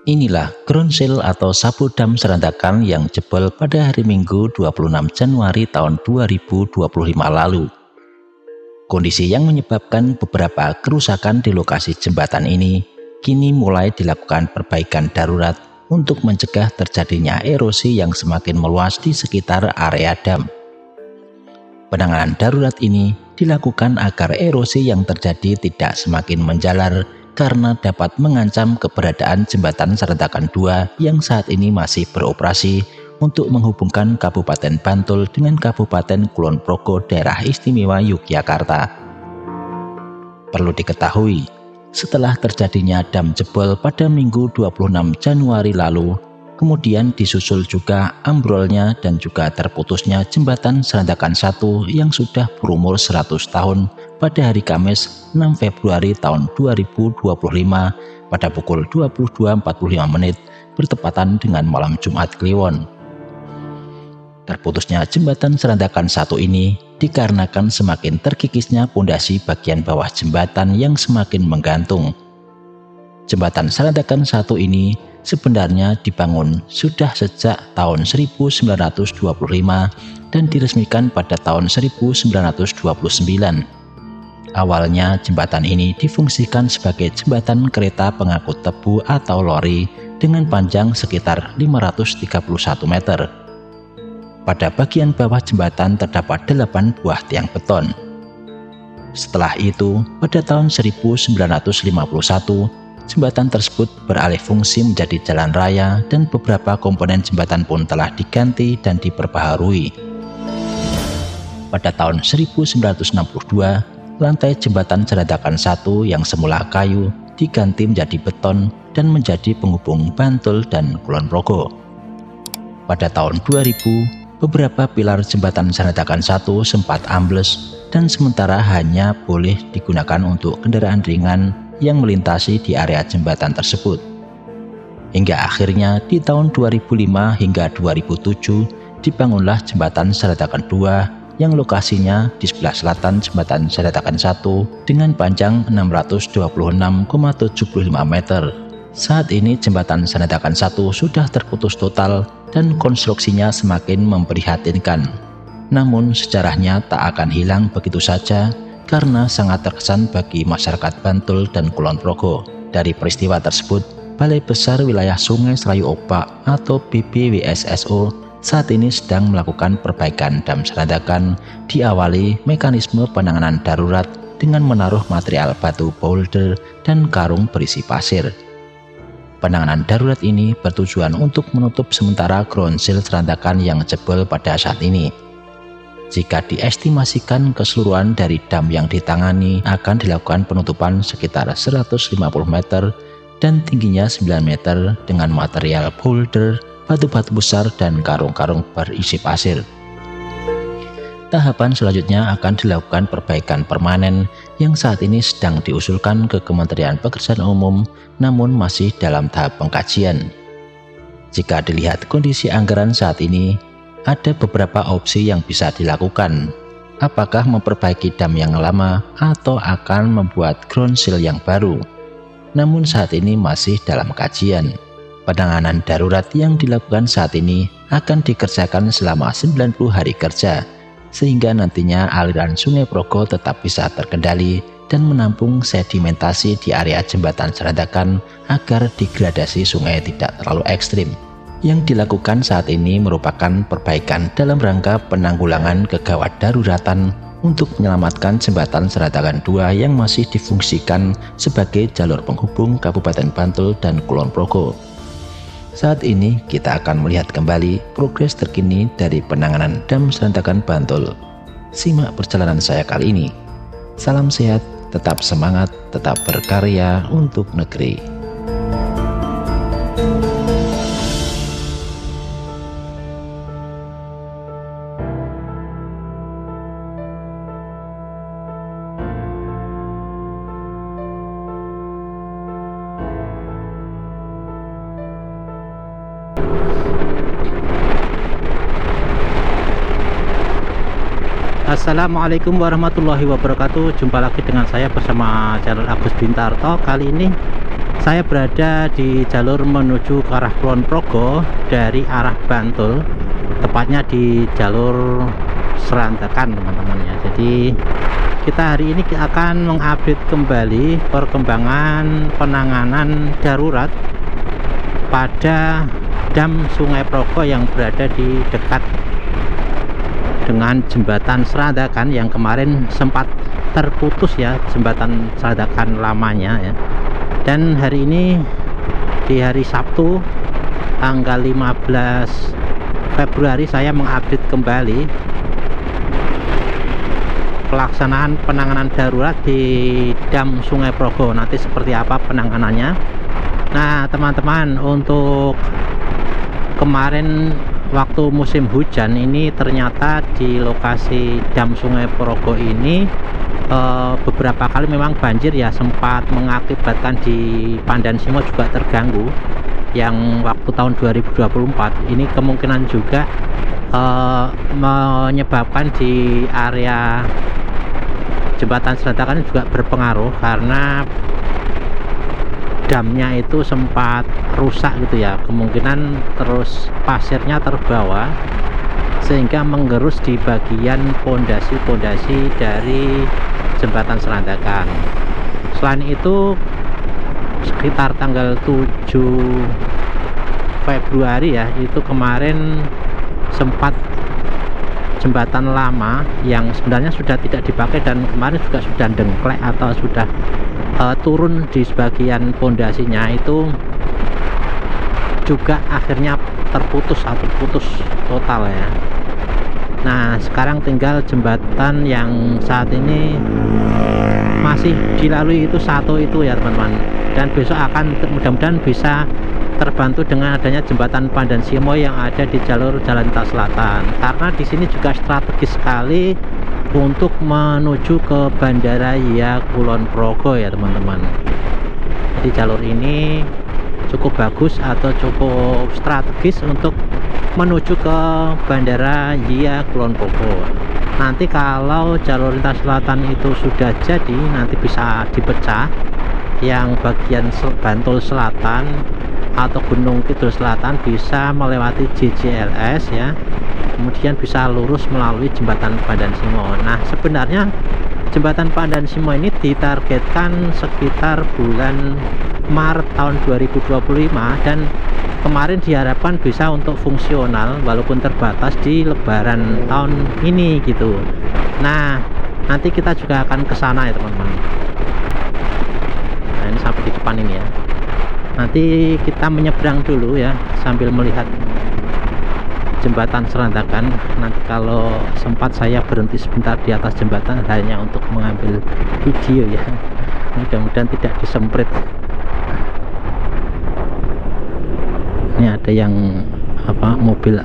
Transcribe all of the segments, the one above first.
Inilah ground seal atau sabu dam Serandakan yang jebol pada hari Minggu 26 Januari tahun 2025 lalu. Kondisi yang menyebabkan beberapa kerusakan di lokasi jembatan ini kini mulai dilakukan perbaikan darurat untuk mencegah terjadinya erosi yang semakin meluas di sekitar area dam. Penanganan darurat ini dilakukan agar erosi yang terjadi tidak semakin menjalar karena dapat mengancam keberadaan jembatan Serandakan 2 yang saat ini masih beroperasi untuk menghubungkan Kabupaten Bantul dengan Kabupaten Kulon Progo Daerah Istimewa Yogyakarta. Perlu diketahui, setelah terjadinya dam jebol pada Minggu 26 Januari lalu, kemudian disusul juga ambrolnya dan juga terputusnya jembatan Serandakan 1 yang sudah berumur 100 tahun pada hari Kamis 6 Februari tahun 2025 pada pukul 22.45 bertepatan dengan malam Jumat Kliwon. Terputusnya jembatan Serandakan 1 ini dikarenakan semakin terkikisnya pondasi bagian bawah jembatan yang semakin menggantung. Jembatan Serandakan 1 ini sebenarnya dibangun sudah sejak tahun 1925 dan diresmikan pada tahun 1929. Awalnya jembatan ini difungsikan sebagai jembatan kereta pengangkut tebu atau lori dengan panjang sekitar 531 meter. Pada bagian bawah jembatan terdapat 8 buah tiang beton. Setelah itu, pada tahun 1951, jembatan tersebut beralih fungsi menjadi jalan raya dan beberapa komponen jembatan pun telah diganti dan diperbaharui. Pada tahun 1962, lantai jembatan Serandakan 1 yang semula kayu diganti menjadi beton dan menjadi penghubung Bantul dan Kulon Progo. Pada tahun 2000, beberapa pilar jembatan Serandakan 1 sempat ambles dan sementara hanya boleh digunakan untuk kendaraan ringan yang melintasi di area jembatan tersebut. Hingga akhirnya di tahun 2005 hingga 2007 dibangunlah jembatan Serandakan 2 yang lokasinya di sebelah selatan jembatan Serandakan 1 dengan panjang 626,75 meter. Saat ini jembatan Serandakan 1 sudah terputus total dan konstruksinya semakin memprihatinkan. Namun sejarahnya tak akan hilang begitu saja karena sangat terkesan bagi masyarakat Bantul dan Kulon Progo. Dari peristiwa tersebut, Balai Besar Wilayah Sungai Serayu Opak atau BBWSSO saat ini sedang melakukan perbaikan dam Serandakan, diawali mekanisme penanganan darurat dengan menaruh material batu boulder dan karung berisi pasir. Penanganan darurat ini bertujuan untuk menutup sementara ground seal Serandakan yang jebol pada saat ini. Jika diestimasikan keseluruhan dari dam yang ditangani akan dilakukan penutupan sekitar 150 meter dan tingginya 9 meter dengan material boulder, batu-batu besar dan karung-karung berisi pasir. Tahapan selanjutnya akan dilakukan perbaikan permanen yang saat ini sedang diusulkan ke Kementerian Pekerjaan Umum namun masih dalam tahap pengkajian. Jika dilihat kondisi anggaran saat ini, ada beberapa opsi yang bisa dilakukan. Apakah memperbaiki dam yang lama atau akan membuat ground seal yang baru? Namun saat ini masih dalam kajian. Penanganan darurat yang dilakukan saat ini akan dikerjakan selama 90 hari kerja, sehingga nantinya aliran Sungai Progo tetap bisa terkendali dan menampung sedimentasi di area jembatan Serandakan agar degradasi sungai tidak terlalu ekstrim. Yang dilakukan saat ini merupakan perbaikan dalam rangka penanggulangan kegawat daruratan untuk menyelamatkan jembatan Serandakan 2 yang masih difungsikan sebagai jalur penghubung Kabupaten Bantul dan Kulon Progo. Saat ini kita akan melihat kembali progres terkini dari penanganan dam Serandakan Bantul. Simak perjalanan saya kali ini. Salam sehat, tetap semangat, tetap berkarya untuk negeri. Assalamualaikum warahmatullahi wabarakatuh. Jumpa lagi dengan saya bersama channel Agus Bintarto. Kali ini Saya berada di jalur menuju ke arah Kulon Progo dari arah Bantul, tepatnya di jalur Serantakan teman-teman ya. Jadi kita hari ini akan mengupdate kembali perkembangan penanganan darurat pada dam Sungai Progo yang berada di dekat dengan jembatan Serantakan yang kemarin sempat terputus ya, jembatan Serantakan lamanya ya. Dan hari ini di hari Sabtu tanggal 15 Februari saya mengupdate kembali pelaksanaan penanganan darurat di dam Sungai Progo. Nanti seperti apa penanganannya. Nah teman-teman, untuk kemarin waktu musim hujan ini ternyata di lokasi dam Sungai Progo ini beberapa kali memang banjir ya, sempat mengakibatkan di Pandan Simo juga terganggu yang waktu tahun 2024 ini kemungkinan juga menyebabkan di area jembatan Serantakan juga berpengaruh karena damnya itu sempat rusak gitu ya, kemungkinan terus pasirnya terbawa sehingga menggerus di bagian pondasi-pondasi dari jembatan Serantakan. Selain itu sekitar tanggal 7 Februari ya, itu kemarin sempat jembatan lama yang sebenarnya sudah tidak dipakai dan kemarin juga sudah dengklek atau sudah turun di sebagian pondasinya, itu juga akhirnya terputus atau putus total ya. Nah sekarang tinggal jembatan yang saat ini masih dilalui itu satu itu ya teman-teman, dan besok akan mudah-mudahan bisa terbantu dengan adanya jembatan Pandan Simo yang ada di jalur Jalan Lintas Selatan, karena di sini juga strategis sekali untuk menuju ke Bandara Hiya Kulon Progo ya teman-teman. Jadi jalur ini cukup bagus atau cukup strategis untuk menuju ke Bandara Hiya Kulon Progo. Nanti kalau jalur lintas selatan itu sudah jadi, nanti bisa dipecah yang bagian Bantul Selatan atau Gunung Kidul Selatan bisa melewati JJLS ya, kemudian bisa lurus melalui jembatan Pandan Simo. Nah sebenarnya jembatan Pandan Simo ini ditargetkan sekitar bulan Maret tahun 2025 dan kemarin diharapkan bisa untuk fungsional walaupun terbatas di Lebaran tahun ini gitu. Nah nanti kita juga akan ke sana ya teman-teman. Nah ini sampai di depan ini ya. Nanti kita menyeberang dulu ya sambil melihat jembatan Serantakan. Nanti kalau sempat saya berhenti sebentar di atas jembatan hanya untuk mengambil video ya, mudah-mudahan tidak disemprit. Ini ada yang mobil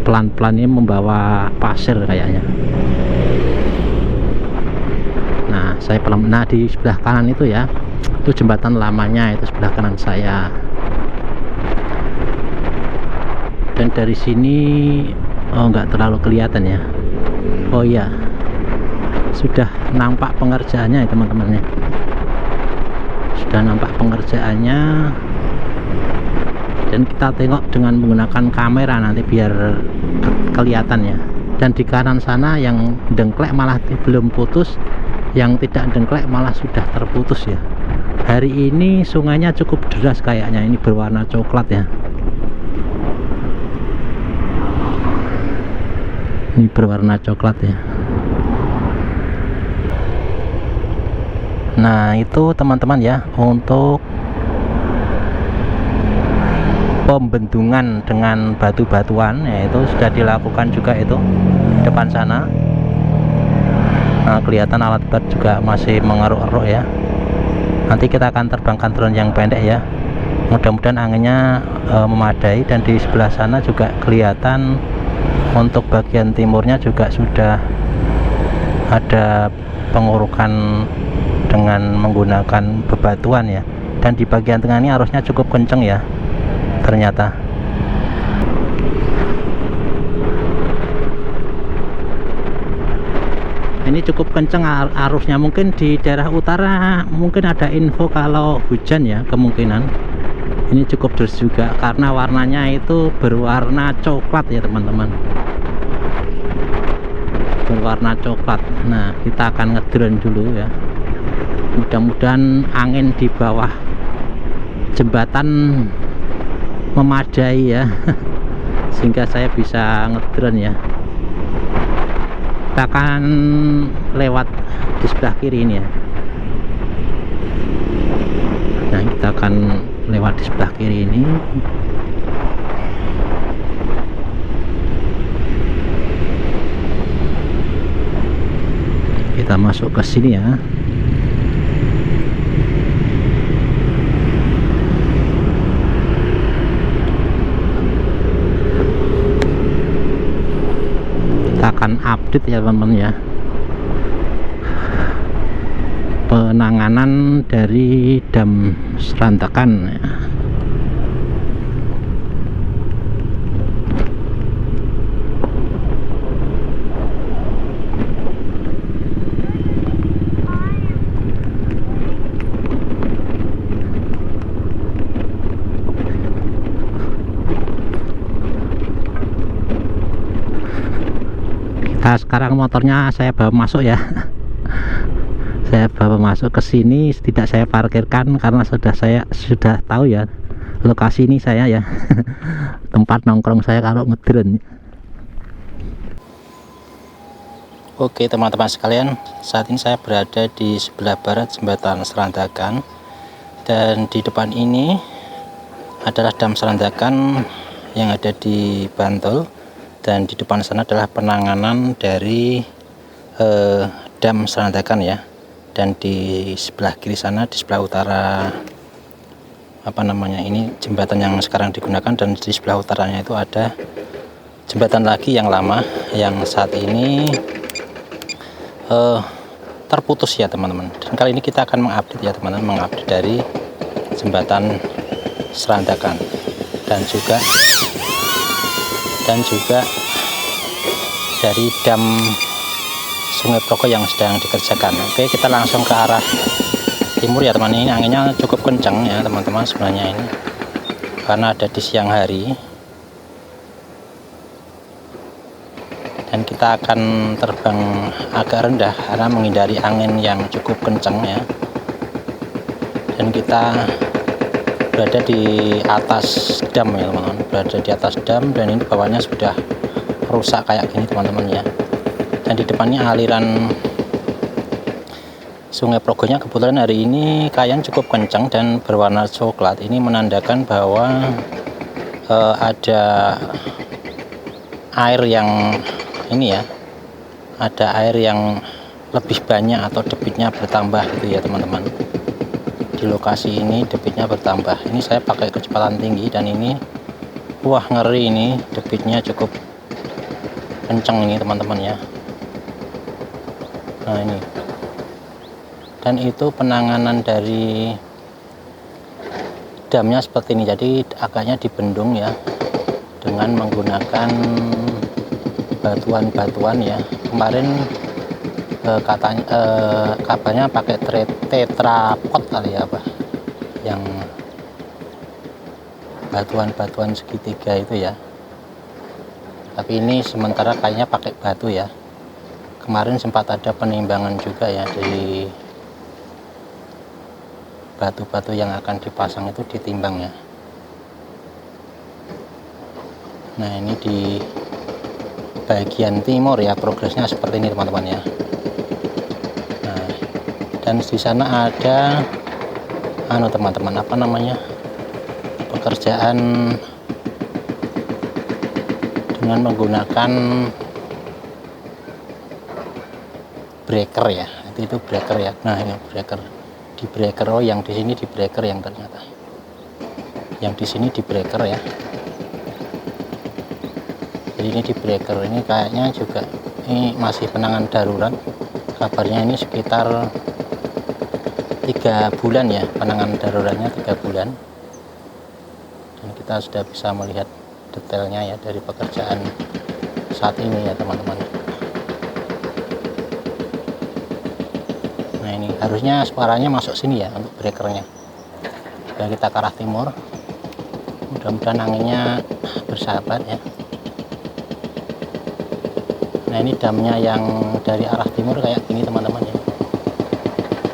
pelan-pelan ini membawa pasir kayaknya. Nah saya pelan, nah di sebelah kanan itu ya, itu jembatan lamanya, itu sebelah kanan saya. Dan dari sini nggak terlalu kelihatan ya. Oh iya, sudah nampak pengerjaannya ya teman-teman ya, sudah nampak pengerjaannya. Dan kita tengok dengan menggunakan kamera nanti biar kelihatan ya. Dan di kanan sana yang dengklek malah belum putus, yang tidak dengklek malah sudah terputus ya. Hari ini sungainya cukup deras kayaknya, ini berwarna coklat ya. Ini berwarna coklat ya. Nah itu teman-teman ya, untuk pembendungan dengan batu-batuan ya, itu sudah dilakukan juga itu di depan sana. Nah kelihatan alat berat juga masih mengeruk-eruk ya. Nanti kita akan terbangkan drone yang pendek ya, mudah-mudahan anginnya memadai. Dan di sebelah sana juga kelihatan untuk bagian timurnya juga sudah ada pengurukan dengan menggunakan bebatuan ya. Dan di bagian tengah ini arusnya cukup kenceng ya ternyata. Ini cukup kenceng arusnya. Mungkin di daerah utara mungkin ada info kalau hujan ya, kemungkinan. Ini cukup deras juga karena warnanya itu berwarna coklat ya teman-teman, berwarna coklat. Nah, kita akan ngedrone dulu ya. Mudah-mudahan angin di bawah jembatan memadai ya sehingga saya bisa ngedrone ya. Kita akan lewat di sebelah kiri ini ya. Nah, kita akan lewat di sebelah kiri ini. Kita masuk ke sini ya. Kita akan update ya teman-teman ya, penanganan dari dam Serantakan ya. Kita sekarang motornya saya bawa masuk ya. Saya bawa masuk ke sini, tidak saya parkirkan karena sudah tahu ya lokasi ini saya ya. Tempat nongkrong saya kalau ngedrone. Oke teman-teman sekalian, saat ini saya berada di sebelah barat jembatan Serantakan, dan di depan ini adalah dam Serantakan yang ada di Bantul, dan di depan sana adalah penanganan dari dam Serantakan ya. Dan di sebelah kiri sana, di sebelah utara apa namanya ini, jembatan yang sekarang digunakan, dan di sebelah utaranya itu ada jembatan lagi yang lama yang saat ini terputus ya teman-teman. Dan kali ini kita akan mengupdate ya teman-teman, mengupdate dari jembatan Serantakan dan juga dari dam Sungai Progo yang sedang dikerjakan. Oke, kita langsung ke arah timur ya teman. Ini anginnya cukup kencang ya teman-teman sebenarnya ini, karena ada di siang hari. Dan kita akan terbang agak rendah karena menghindari angin yang cukup kencang ya. Dan kita berada di atas dam ya teman-teman, berada di atas dam, dan ini bawahnya sudah rusak kayak gini teman-teman ya. Dan di depannya aliran Sungai Progonya kebetulan hari ini kayaknya cukup kencang dan berwarna coklat. Ini menandakan bahwa ada air yang ini ya, ada air yang lebih banyak atau debitnya bertambah gitu ya teman-teman. Di lokasi ini debitnya bertambah. Ini saya pakai kecepatan tinggi dan ini wah ngeri, ini debitnya cukup kencang ini teman-teman ya. Nah ini, dan itu penanganan dari damnya seperti ini. Jadi agaknya dibendung ya dengan menggunakan batuan-batuan ya. Kemarin katanya kabarnya pakai tetrapod kali ya, apa yang batuan-batuan segitiga itu ya. Tapi ini sementara kayaknya pakai batu ya. Kemarin sempat ada penimbangan juga ya, dari batu-batu yang akan dipasang itu ditimbang ya. Nah ini di bagian timur ya, progresnya seperti ini teman-teman ya. Nah, dan di sana ada teman-teman apa namanya, pekerjaan dengan menggunakan breaker ya. Itu breaker ya. Nah ini breaker, di breaker, oh yang di sini di breaker yang ternyata, yang di sini di breaker ya. Jadi ini di breaker, ini kayaknya juga ini masih penanganan darurat. Kabarnya ini sekitar 3 bulan ya, penanganan daruratnya 3 bulan. Dan kita sudah bisa melihat detailnya ya dari pekerjaan saat ini ya teman-teman. Nah ini harusnya suaranya masuk sini ya untuk breakernya. Coba kita ke arah timur, mudah-mudahan anginnya bersahabat ya. Nah ini damnya yang dari arah timur kayak gini teman-teman ya.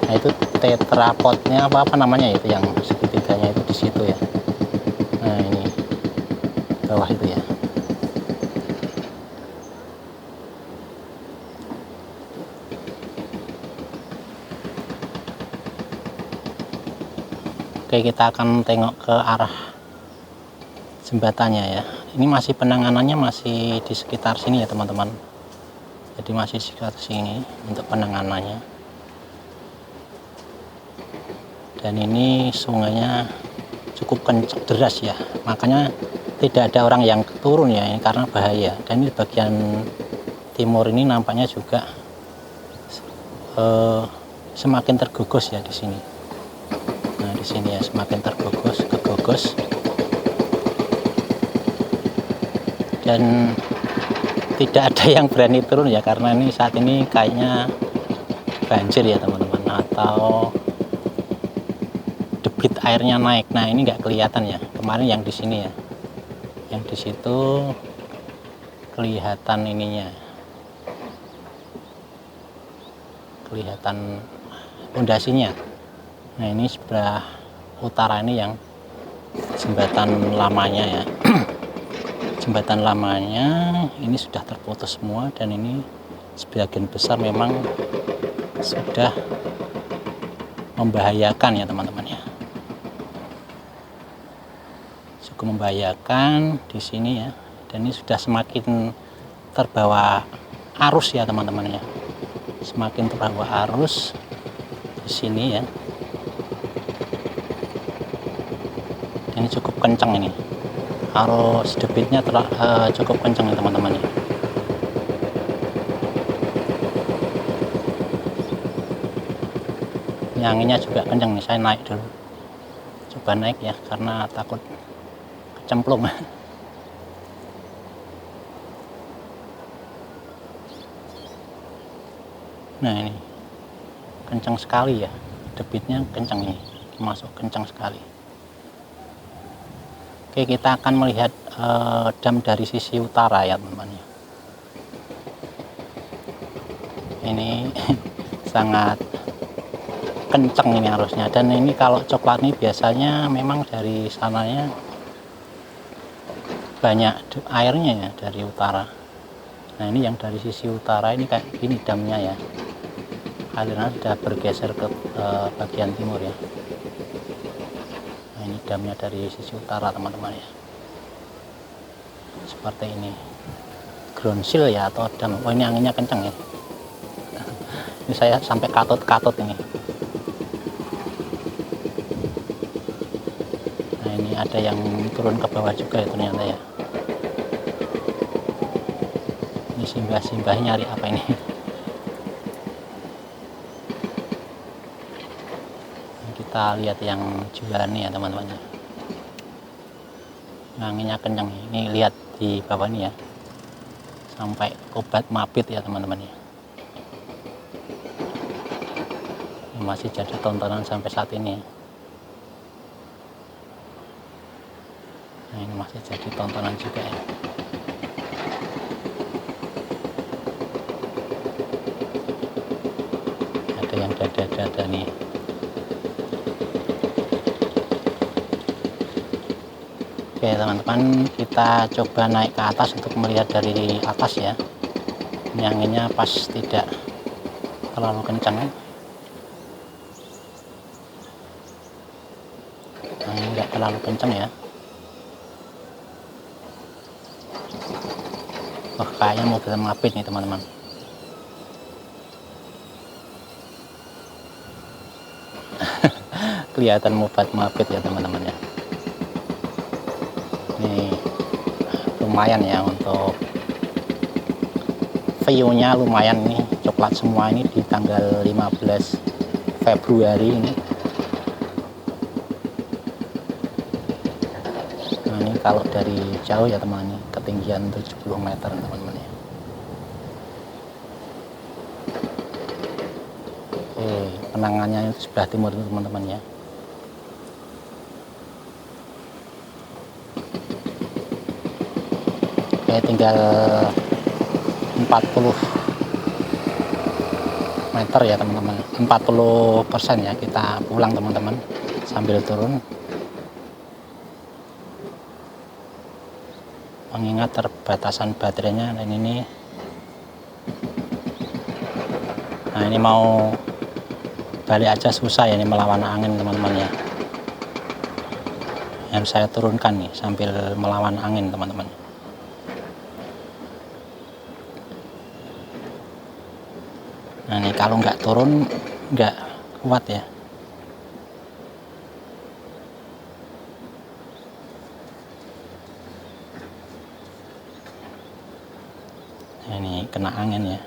Nah itu tetrapodnya apa namanya itu yang segitiganya itu di situ ya. Nah ini bawah itu ya. Oke, kita akan tengok ke arah jembatannya ya. Ini masih penanganannya masih di sekitar sini ya teman-teman. Jadi masih sekitar sini untuk penanganannya. Dan ini sungainya cukup kencang deras ya. Makanya tidak ada orang yang turun ya ini karena bahaya. Dan ini bagian timur ini nampaknya juga semakin tergugus ya di sini. Nah di sini ya semakin kegugus dan tidak ada yang berani turun ya karena ini saat ini kayaknya banjir ya teman-teman, atau debit airnya naik. Nah ini nggak kelihatan ya kemarin yang di sini ya, yang di situ kelihatan ininya, kelihatan pondasinya. Nah ini sebelah utara ini yang jembatan lamanya ya. Jembatan lamanya ini sudah terputus semua dan ini sebagian besar memang sudah membahayakan ya teman-teman ya. Cukup membahayakan di sini ya. Dan ini sudah semakin terbawa arus ya teman-teman ya. Semakin terbawa arus di sini ya. Ini cukup kencang ini, arus debitnya cukup kencang ya teman-teman ya. Ini anginnya juga kencang nih, saya naik dulu, coba naik ya karena takut kecemplung. Nah ini kencang sekali ya, debitnya kencang ini, masuk kencang sekali. Oke, kita akan melihat dam dari sisi utara ya teman-teman. Ini sangat kencang ini arusnya, dan ini kalau coklat ini biasanya memang dari sananya banyak airnya ya dari utara. Nah ini yang dari sisi utara ini kayak gini damnya ya, aliran sudah bergeser ke bagian timur ya. Ini damnya dari sisi utara teman-teman ya, seperti ini, ground seal ya atau dam. Oh ini anginnya kencang ya, ini saya sampai katut ini. Nah ini ada yang turun ke bawah juga ya ternyata ya. Ini simbah nyari apa ini. Kita lihat yang jualan nih ya teman-teman. Anginnya kencang. Ini lihat di bawah ini ya, sampai obat mabit ya teman-teman ya. Ini masih jadi tontonan sampai saat ini. Nah ini masih jadi tontonan juga ya. Ada yang dada-dada nih. Oke teman-teman, kita coba naik ke atas untuk melihat dari atas ya. Ini anginnya pas tidak terlalu kencang. Angin nggak terlalu kencang ya. Wah kayaknya mobil mabit nih teman-teman. Kelihatan mobil mabit ya teman-teman ya. Ini lumayan ya untuk view-nya, lumayan nih, coklat semua ini di tanggal 15 Februari ini. Nah ini kalau dari jauh ya teman-teman, ketinggian 70 meter teman-teman ya. Oke. kenangannya itu sebelah timur itu teman-teman ya. Oke, tinggal 40 meter ya teman-teman, 40% ya, kita pulang teman-teman sambil turun, mengingat terbatasan baterainya. Dan ini mau balik aja susah ya, ini melawan angin teman-teman ya, harus saya turunkan nih sambil melawan angin teman-teman. Nah ini kalau nggak turun nggak kuat ya. Nah, ini kena angin ya.